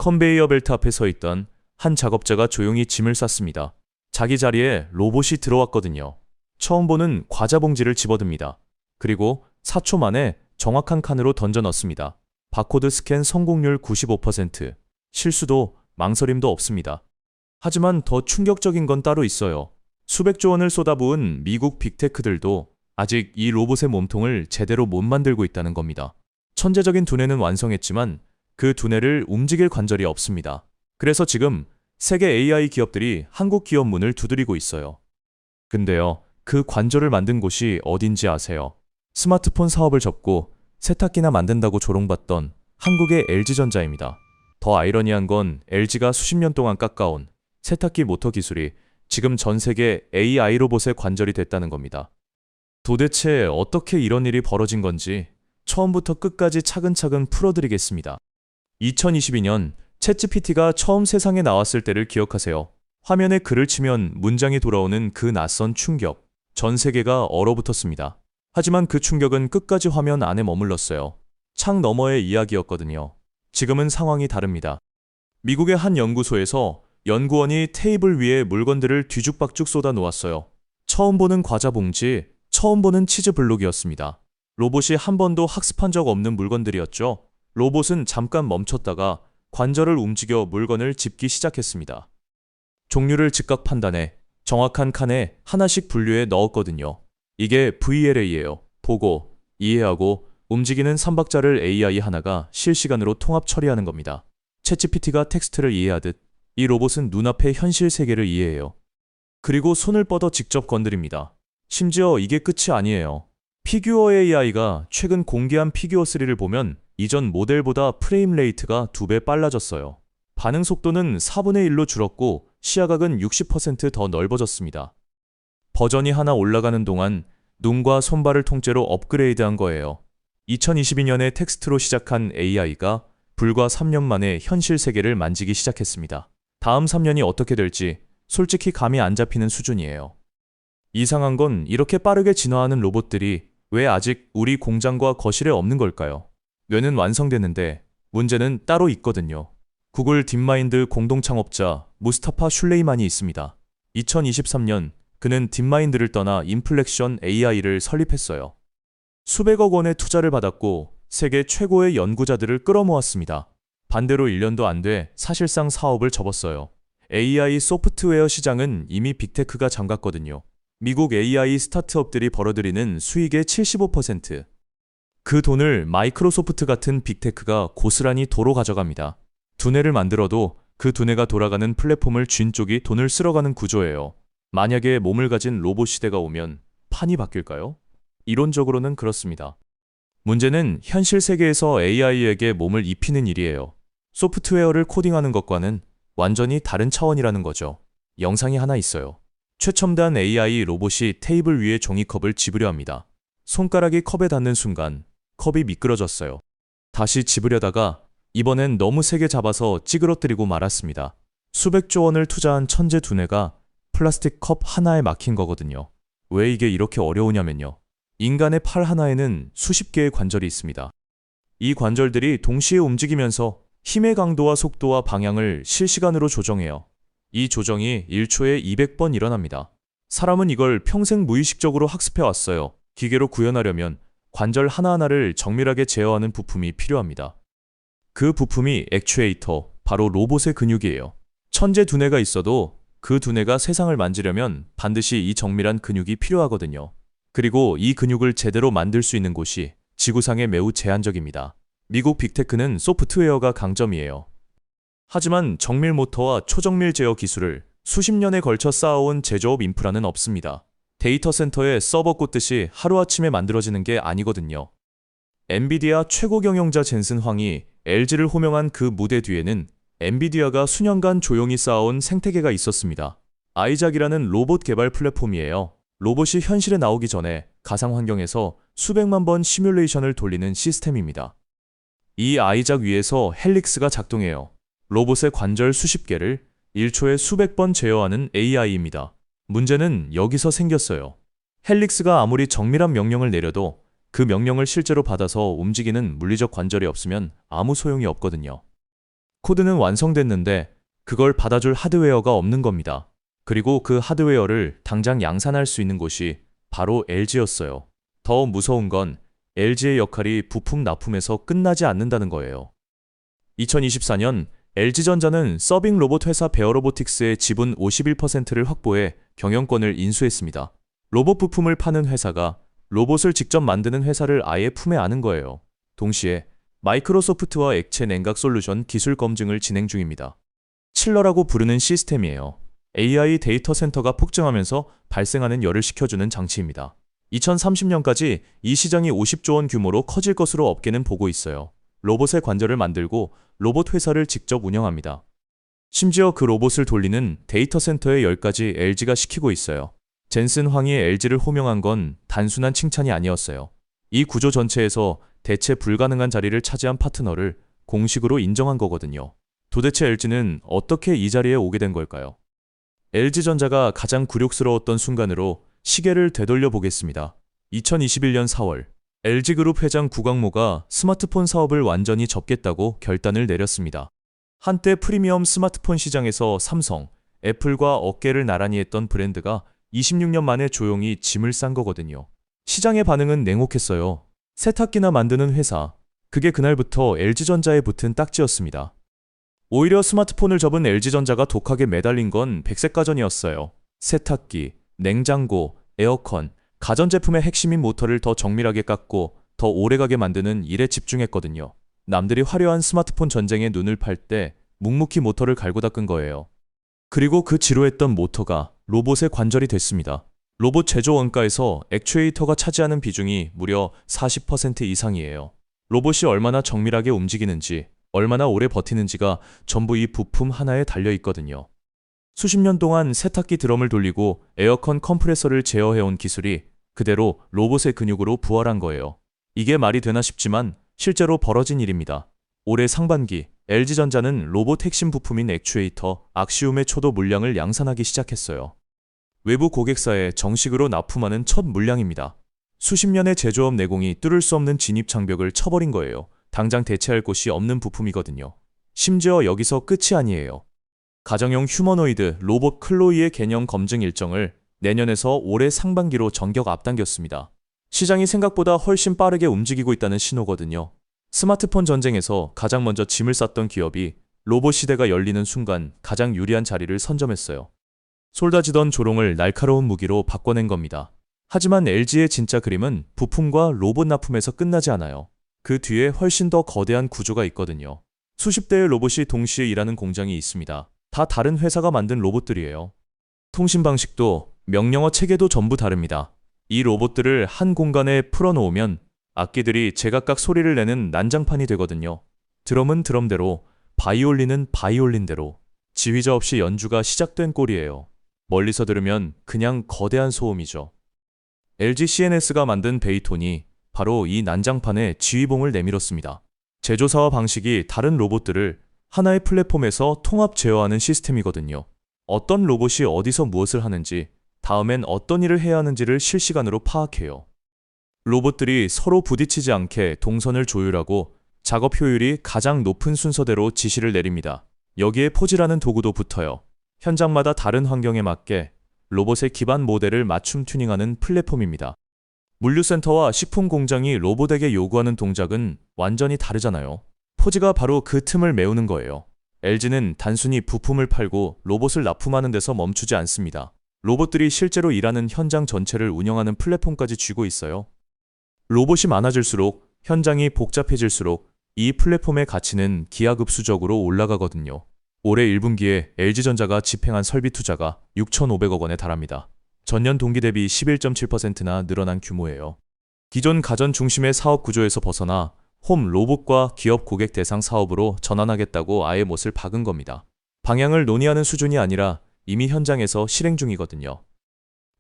컨베이어 벨트 앞에 서 있던 한 작업자가 조용히 짐을 쌌습니다. 자기 자리에 로봇이 들어왔거든요. 처음 보는 과자 봉지를 집어듭니다. 그리고 4초 만에 정확한 칸으로 던져 넣습니다. 바코드 스캔 성공률 95%, 실수도 망설임도 없습니다. 하지만 더 충격적인 건 따로 있어요. 수백조 원을 쏟아부은 미국 빅테크들도 아직 이 로봇의 몸통을 제대로 못 만들고 있다는 겁니다. 천재적인 두뇌는 완성했지만 그 두뇌를 움직일 관절이 없습니다. 그래서 지금 세계 AI 기업들이 한국 기업 문을 두드리고 있어요. 근데요, 그 관절을 만든 곳이 어딘지 아세요? 스마트폰 사업을 접고 세탁기나 만든다고 조롱받던 한국의 LG전자입니다. 더 아이러니한 건 LG가 수십 년 동안 깎아온 세탁기 모터 기술이 지금 전 세계 AI 로봇의 관절이 됐다는 겁니다. 도대체 어떻게 이런 일이 벌어진 건지 처음부터 끝까지 차근차근 풀어드리겠습니다. 2022년 챗GPT가 처음 세상에 나왔을 때를 기억하세요. 화면에 글을 치면 문장이 돌아오는 그 낯선 충격. 전 세계가 얼어붙었습니다. 하지만 그 충격은 끝까지 화면 안에 머물렀어요. 창 너머의 이야기였거든요. 지금은 상황이 다릅니다. 미국의 한 연구소에서 연구원이 테이블 위에 물건들을 뒤죽박죽 쏟아 놓았어요. 처음 보는 과자 봉지, 처음 보는 치즈 블록이었습니다. 로봇이 한 번도 학습한 적 없는 물건들이었죠. 로봇은 잠깐 멈췄다가 관절을 움직여 물건을 집기 시작했습니다. 종류를 즉각 판단해 정확한 칸에 하나씩 분류해 넣었거든요. 이게 VLA예요. 보고, 이해하고, 움직이는 3박자를 AI 하나가 실시간으로 통합 처리하는 겁니다. 챗GPT가 텍스트를 이해하듯 이 로봇은 눈앞의 현실 세계를 이해해요. 그리고 손을 뻗어 직접 건드립니다. 심지어 이게 끝이 아니에요. 피규어 AI가 최근 공개한 피규어3를 보면 이전 모델보다 프레임 레이트가 2배 빨라졌어요. 반응 속도는 4분의 1로 줄었고 시야각은 60% 더 넓어졌습니다. 버전이 하나 올라가는 동안 눈과 손발을 통째로 업그레이드한 거예요. 2022년에 텍스트로 시작한 AI가 불과 3년 만에 현실 세계를 만지기 시작했습니다. 다음 3년이 어떻게 될지 솔직히 감이 안 잡히는 수준이에요. 이상한 건 이렇게 빠르게 진화하는 로봇들이 왜 아직 우리 공장과 거실에 없는 걸까요? 뇌는 완성됐는데 문제는 따로 있거든요. 구글 딥마인드 공동 창업자 무스타파 슐레이만이 있습니다. 2023년 그는 딥마인드를 떠나 인플렉션 AI를 설립했어요. 수백억 원의 투자를 받았고 세계 최고의 연구자들을 끌어모았습니다. 반대로 1년도 안 돼 사실상 사업을 접었어요. AI 소프트웨어 시장은 이미 빅테크가 장갔거든요. 미국 AI 스타트업들이 벌어들이는 수익의 75%. 그 돈을 마이크로소프트 같은 빅테크가 고스란히 도로 가져갑니다. 두뇌를 만들어도 그 두뇌가 돌아가는 플랫폼을 쥔 쪽이 돈을 쓸어가는 구조예요. 만약에 몸을 가진 로봇 시대가 오면 판이 바뀔까요? 이론적으로는 그렇습니다. 문제는 현실 세계에서 AI에게 몸을 입히는 일이에요. 소프트웨어를 코딩하는 것과는 완전히 다른 차원이라는 거죠. 영상이 하나 있어요. 최첨단 AI 로봇이 테이블 위에 종이컵을 집으려 합니다. 손가락이 컵에 닿는 순간 컵이 미끄러졌어요. 다시 집으려다가 이번엔 너무 세게 잡아서 찌그러뜨리고 말았습니다. 수백조 원을 투자한 천재 두뇌가 플라스틱 컵 하나에 막힌 거거든요. 왜 이게 이렇게 어려우냐면요. 인간의 팔 하나에는 수십 개의 관절이 있습니다. 이 관절들이 동시에 움직이면서 힘의 강도와 속도와 방향을 실시간으로 조정해요. 이 조정이 1초에 200번 일어납니다. 사람은 이걸 평생 무의식적으로 학습해 왔어요. 기계로 구현하려면 관절 하나하나를 정밀하게 제어하는 부품이 필요합니다. 그 부품이 액추에이터, 바로 로봇의 근육이에요. 천재 두뇌가 있어도 그 두뇌가 세상을 만지려면 반드시 이 정밀한 근육이 필요하거든요. 그리고 이 근육을 제대로 만들 수 있는 곳이 지구상에 매우 제한적입니다. 미국 빅테크는 소프트웨어가 강점이에요. 하지만 정밀 모터와 초정밀 제어 기술을 수십 년에 걸쳐 쌓아온 제조업 인프라는 없습니다. 데이터 센터에 서버 꽂듯이 하루아침에 만들어지는 게 아니거든요. 엔비디아 최고 경영자 젠슨 황이 LG를 호명한 그 무대 뒤에는 엔비디아가 수년간 조용히 쌓아온 생태계가 있었습니다. 아이작이라는 로봇 개발 플랫폼이에요. 로봇이 현실에 나오기 전에 가상 환경에서 수백만 번 시뮬레이션을 돌리는 시스템입니다. 이 아이작 위에서 헬릭스가 작동해요. 로봇의 관절 수십 개를 1초에 수백 번 제어하는 AI입니다. 문제는 여기서 생겼어요. 헬릭스가 아무리 정밀한 명령을 내려도 그 명령을 실제로 받아서 움직이는 물리적 관절이 없으면 아무 소용이 없거든요. 코드는 완성됐는데 그걸 받아줄 하드웨어가 없는 겁니다. 그리고 그 하드웨어를 당장 양산할 수 있는 곳이 바로 LG였어요. 더 무서운 건 LG의 역할이 부품 납품에서 끝나지 않는다는 거예요. 2024년 LG전자는 서빙 로봇 회사 베어로보틱스의 지분 51%를 확보해 경영권을 인수했습니다. 로봇 부품을 파는 회사가 로봇을 직접 만드는 회사를 아예 품에 안은 거예요. 동시에 마이크로소프트와 액체 냉각 솔루션 기술 검증을 진행 중입니다. 칠러라고 부르는 시스템이에요. AI 데이터 센터가 폭증하면서 발생하는 열을 식혀주는 장치입니다. 2030년까지 이 시장이 50조 원 규모로 커질 것으로 업계는 보고 있어요. 로봇의 관절을 만들고 로봇 회사를 직접 운영합니다. 심지어 그 로봇을 돌리는 데이터 센터의 열까지 LG가 시키고 있어요. 젠슨 황이 LG를 호명한 건 단순한 칭찬이 아니었어요. 이 구조 전체에서 대체 불가능한 자리를 차지한 파트너를 공식으로 인정한 거거든요. 도대체 LG는 어떻게 이 자리에 오게 된 걸까요? LG전자가 가장 굴욕스러웠던 순간으로 시계를 되돌려 보겠습니다. 2021년 4월, LG그룹 회장 구광모가 스마트폰 사업을 완전히 접겠다고 결단을 내렸습니다. 한때 프리미엄 스마트폰 시장에서 삼성, 애플과 어깨를 나란히 했던 브랜드가 26년 만에 조용히 짐을 싼 거거든요. 시장의 반응은 냉혹했어요. 세탁기나 만드는 회사, 그게 그날부터 LG전자에 붙은 딱지였습니다. 오히려 스마트폰을 접은 LG전자가 독하게 매달린 건 백색가전이었어요. 세탁기, 냉장고, 에어컨, 가전제품의 핵심인 모터를 더 정밀하게 깎고 더 오래가게 만드는 일에 집중했거든요. 남들이 화려한 스마트폰 전쟁에 눈을 팔 때 묵묵히 모터를 갈고 닦은 거예요. 그리고 그 지루했던 모터가 로봇의 관절이 됐습니다. 로봇 제조 원가에서 액추에이터가 차지하는 비중이 무려 40% 이상이에요. 로봇이 얼마나 정밀하게 움직이는지, 얼마나 오래 버티는지가 전부 이 부품 하나에 달려 있거든요. 수십 년 동안 세탁기 드럼을 돌리고 에어컨 컴프레서를 제어해온 기술이 그대로 로봇의 근육으로 부활한 거예요. 이게 말이 되나 싶지만 실제로 벌어진 일입니다. 올해 상반기 LG전자는 로봇 핵심 부품인 액추에이터 악시움의 초도 물량을 양산하기 시작했어요. 외부 고객사에 정식으로 납품하는 첫 물량입니다. 수십 년의 제조업 내공이 뚫을 수 없는 진입 장벽을 쳐버린 거예요. 당장 대체할 곳이 없는 부품이거든요. 심지어 여기서 끝이 아니에요. 가정용 휴머노이드 로봇 클로이의 개념 검증 일정을 내년에서 올해 상반기로 전격 앞당겼습니다. 시장이 생각보다 훨씬 빠르게 움직이고 있다는 신호거든요. 스마트폰 전쟁에서 가장 먼저 짐을 쌌던 기업이 로봇 시대가 열리는 순간 가장 유리한 자리를 선점했어요. 쏟아지던 조롱을 날카로운 무기로 바꿔낸 겁니다. 하지만 LG의 진짜 그림은 부품과 로봇 납품에서 끝나지 않아요. 그 뒤에 훨씬 더 거대한 구조가 있거든요. 수십 대의 로봇이 동시에 일하는 공장이 있습니다. 다 다른 회사가 만든 로봇들이에요. 통신 방식도 명령어 체계도 전부 다릅니다. 이 로봇들을 한 공간에 풀어놓으면 악기들이 제각각 소리를 내는 난장판이 되거든요. 드럼은 드럼대로, 바이올린은 바이올린대로 지휘자 없이 연주가 시작된 꼴이에요. 멀리서 들으면 그냥 거대한 소음이죠. LG CNS가 만든 베이톤이 바로 이 난장판에 지휘봉을 내밀었습니다. 제조사와 방식이 다른 로봇들을 하나의 플랫폼에서 통합 제어하는 시스템이거든요. 어떤 로봇이 어디서 무엇을 하는지, 다음엔 어떤 일을 해야 하는지를 실시간으로 파악해요. 로봇들이 서로 부딪히지 않게 동선을 조율하고 작업 효율이 가장 높은 순서대로 지시를 내립니다. 여기에 포지라는 도구도 붙어요. 현장마다 다른 환경에 맞게 로봇의 기반 모델을 맞춤 튜닝하는 플랫폼입니다. 물류센터와 식품 공장이 로봇에게 요구하는 동작은 완전히 다르잖아요. 포지가 바로 그 틈을 메우는 거예요. LG는 단순히 부품을 팔고 로봇을 납품하는 데서 멈추지 않습니다. 로봇들이 실제로 일하는 현장 전체를 운영하는 플랫폼까지 쥐고 있어요. 로봇이 많아질수록, 현장이 복잡해질수록 이 플랫폼의 가치는 기하급수적으로 올라가거든요. 올해 1분기에 LG전자가 집행한 설비 투자가 6,500억 원에 달합니다. 전년 동기 대비 11.7%나 늘어난 규모예요. 기존 가전 중심의 사업 구조에서 벗어나 홈 로봇과 기업 고객 대상 사업으로 전환하겠다고 아예 못을 박은 겁니다. 방향을 논의하는 수준이 아니라 이미 현장에서 실행 중이거든요.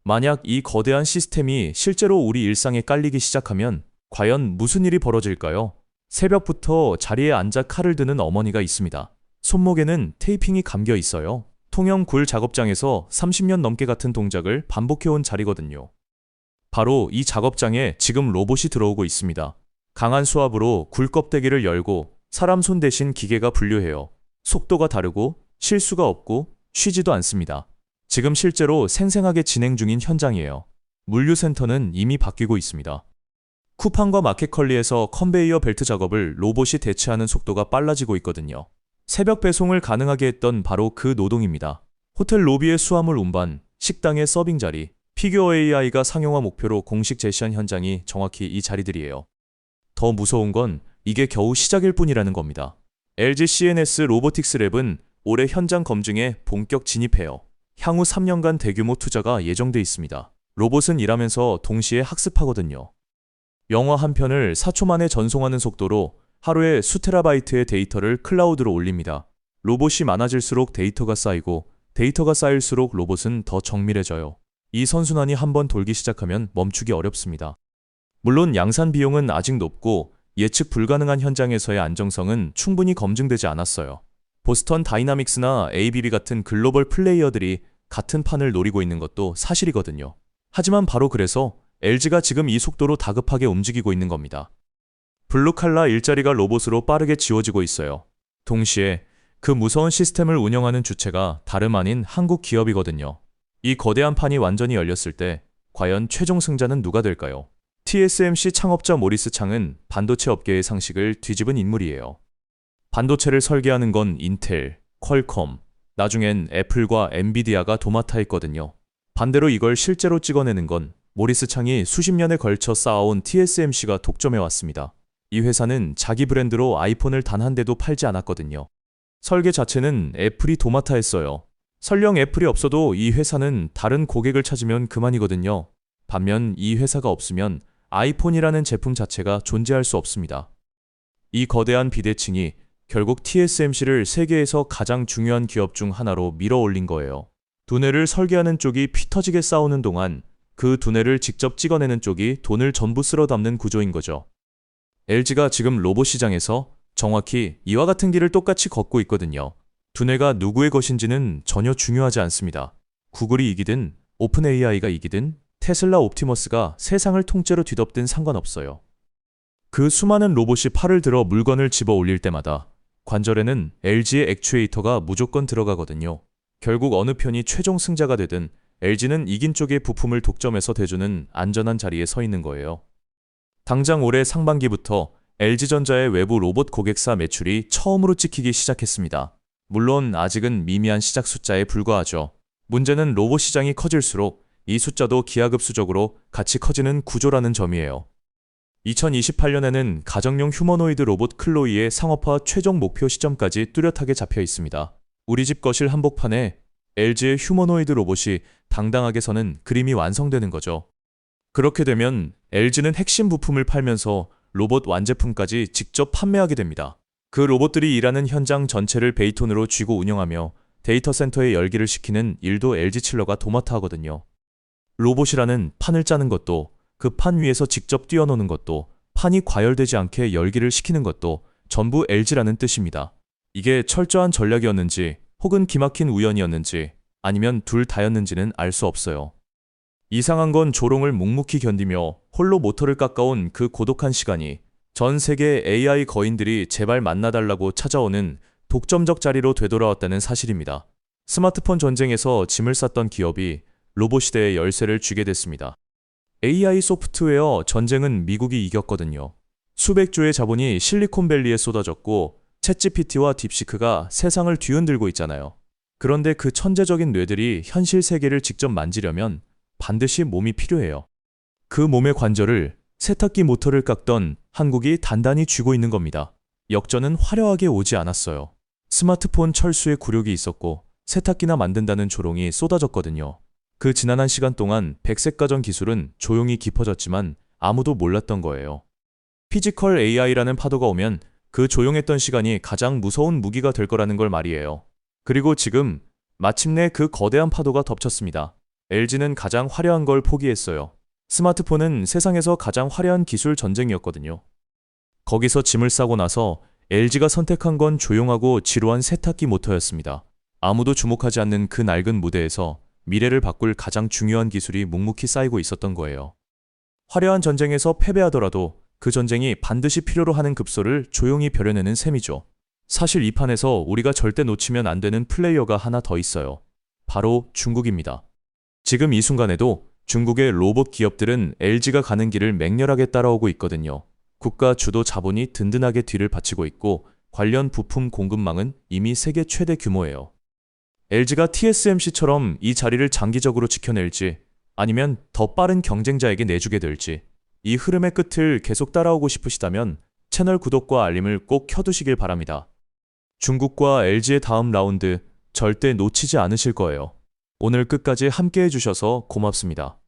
만약 이 거대한 시스템이 실제로 우리 일상에 깔리기 시작하면 과연 무슨 일이 벌어질까요? 새벽부터 자리에 앉아 칼을 드는 어머니가 있습니다. 손목에는 테이핑이 감겨 있어요. 통영 굴 작업장에서 30년 넘게 같은 동작을 반복해온 자리거든요. 바로 이 작업장에 지금 로봇이 들어오고 있습니다. 강한 수압으로 굴 껍데기를 열고 사람 손 대신 기계가 분류해요. 속도가 다르고 실수가 없고 쉬지도 않습니다. 지금 실제로 생생하게 진행 중인 현장이에요. 물류센터는 이미 바뀌고 있습니다. 쿠팡과 마켓컬리에서 컨베이어 벨트 작업을 로봇이 대체하는 속도가 빨라지고 있거든요. 새벽 배송을 가능하게 했던 바로 그 노동입니다. 호텔 로비의 수화물 운반, 식당의 서빙 자리, 피규어 AI가 상용화 목표로 공식 제시한 현장이 정확히 이 자리들이에요. 더 무서운 건 이게 겨우 시작일 뿐이라는 겁니다. LG CNS 로보틱스 랩은 올해 현장 검증에 본격 진입해요. 향후 3년간 대규모 투자가 예정돼 있습니다. 로봇은 일하면서 동시에 학습하거든요. 영화 한 편을 4초 만에 전송하는 속도로 하루에 수테라바이트의 데이터를 클라우드로 올립니다. 로봇이 많아질수록 데이터가 쌓이고 데이터가 쌓일수록 로봇은 더 정밀해져요. 이 선순환이 한번 돌기 시작하면 멈추기 어렵습니다. 물론 양산 비용은 아직 높고 예측 불가능한 현장에서의 안정성은 충분히 검증되지 않았어요. 보스턴 다이나믹스나 ABB 같은 글로벌 플레이어들이 같은 판을 노리고 있는 것도 사실이거든요. 하지만 바로 그래서 LG가 지금 이 속도로 다급하게 움직이고 있는 겁니다. 블루칼라 일자리가 로봇으로 빠르게 지워지고 있어요. 동시에 그 무서운 시스템을 운영하는 주체가 다름 아닌 한국 기업이거든요. 이 거대한 판이 완전히 열렸을 때 과연 최종 승자는 누가 될까요? TSMC 창업자 모리스 창은 반도체 업계의 상식을 뒤집은 인물이에요. 반도체를 설계하는 건 인텔, 퀄컴, 나중엔 애플과 엔비디아가 도맡아 했거든요. 반대로 이걸 실제로 찍어내는 건 모리스 창이 수십 년에 걸쳐 쌓아온 TSMC가 독점해왔습니다. 이 회사는 자기 브랜드로 아이폰을 단 한 대도 팔지 않았거든요. 설계 자체는 애플이 도맡아 했어요. 설령 애플이 없어도 이 회사는 다른 고객을 찾으면 그만이거든요. 반면 이 회사가 없으면 아이폰이라는 제품 자체가 존재할 수 없습니다. 이 거대한 비대칭이 결국 TSMC를 세계에서 가장 중요한 기업 중 하나로 밀어올린 거예요. 두뇌를 설계하는 쪽이 피 터지게 싸우는 동안 그 두뇌를 직접 찍어내는 쪽이 돈을 전부 쓸어 담는 구조인 거죠. LG가 지금 로봇 시장에서 정확히 이와 같은 길을 똑같이 걷고 있거든요. 두뇌가 누구의 것인지는 전혀 중요하지 않습니다. 구글이 이기든 오픈 AI가 이기든 테슬라 옵티머스가 세상을 통째로 뒤덮든 상관없어요. 그 수많은 로봇이 팔을 들어 물건을 집어 올릴 때마다 관절에는 LG의 액추에이터가 무조건 들어가거든요. 결국 어느 편이 최종 승자가 되든 LG는 이긴 쪽의 부품을 독점해서 대주는 안전한 자리에 서 있는 거예요. 당장 올해 상반기부터 LG전자의 외부 로봇 고객사 매출이 처음으로 찍히기 시작했습니다. 물론 아직은 미미한 시작 숫자에 불과하죠. 문제는 로봇 시장이 커질수록 이 숫자도 기하급수적으로 같이 커지는 구조라는 점이에요. 2028년에는 가정용 휴머노이드 로봇 클로이의 상업화 최종 목표 시점까지 뚜렷하게 잡혀 있습니다. 우리 집 거실 한복판에 LG의 휴머노이드 로봇이 당당하게 서는 그림이 완성되는 거죠. 그렇게 되면 LG는 핵심 부품을 팔면서 로봇 완제품까지 직접 판매하게 됩니다. 그 로봇들이 일하는 현장 전체를 베이톤으로 쥐고 운영하며 데이터 센터의 열기를 식히는 일도 LG칠러가 도맡아 하거든요. 로봇이라는 판을 짜는 것도, 그 판 위에서 직접 뛰어노는 것도, 판이 과열되지 않게 열기를 식히는 것도 전부 LG라는 뜻입니다. 이게 철저한 전략이었는지 혹은 기막힌 우연이었는지 아니면 둘 다였는지는 알 수 없어요. 이상한 건 조롱을 묵묵히 견디며 홀로 모터를 깎아온 그 고독한 시간이 전 세계 AI 거인들이 제발 만나달라고 찾아오는 독점적 자리로 되돌아왔다는 사실입니다. 스마트폰 전쟁에서 짐을 쌌던 기업이 로봇 시대의 열쇠를 쥐게 됐습니다. AI 소프트웨어 전쟁은 미국이 이겼거든요. 수백 조의 자본이 실리콘밸리에 쏟아졌고 챗GPT와 딥시크가 세상을 뒤흔들고 있잖아요. 그런데 그 천재적인 뇌들이 현실 세계를 직접 만지려면 반드시 몸이 필요해요. 그 몸의 관절을 세탁기 모터를 깎던 한국이 단단히 쥐고 있는 겁니다. 역전은 화려하게 오지 않았어요. 스마트폰 철수의 굴욕이 있었고 세탁기나 만든다는 조롱이 쏟아졌거든요. 그 지난한 시간 동안 백색 가전 기술은 조용히 깊어졌지만 아무도 몰랐던 거예요. 피지컬 AI라는 파도가 오면 그 조용했던 시간이 가장 무서운 무기가 될 거라는 걸 말이에요. 그리고 지금 마침내 그 거대한 파도가 덮쳤습니다. LG는 가장 화려한 걸 포기했어요. 스마트폰은 세상에서 가장 화려한 기술 전쟁이었거든요. 거기서 짐을 싸고 나서 LG가 선택한 건 조용하고 지루한 세탁기 모터였습니다. 아무도 주목하지 않는 그 낡은 무대에서 미래를 바꿀 가장 중요한 기술이 묵묵히 쌓이고 있었던 거예요. 화려한 전쟁에서 패배하더라도 그 전쟁이 반드시 필요로 하는 급소를 조용히 벼려내는 셈이죠. 사실 이 판에서 우리가 절대 놓치면 안 되는 플레이어가 하나 더 있어요. 바로 중국입니다. 지금 이 순간에도 중국의 로봇 기업들은 LG가 가는 길을 맹렬하게 따라오고 있거든요. 국가 주도 자본이 든든하게 뒤를 받치고 있고 관련 부품 공급망은 이미 세계 최대 규모예요. LG가 TSMC처럼 이 자리를 장기적으로 지켜낼지 아니면 더 빠른 경쟁자에게 내주게 될지 이 흐름의 끝을 계속 따라오고 싶으시다면 채널 구독과 알림을 꼭 켜두시길 바랍니다. 중국과 LG의 다음 라운드 절대 놓치지 않으실 거예요. 오늘 끝까지 함께 해주셔서 고맙습니다.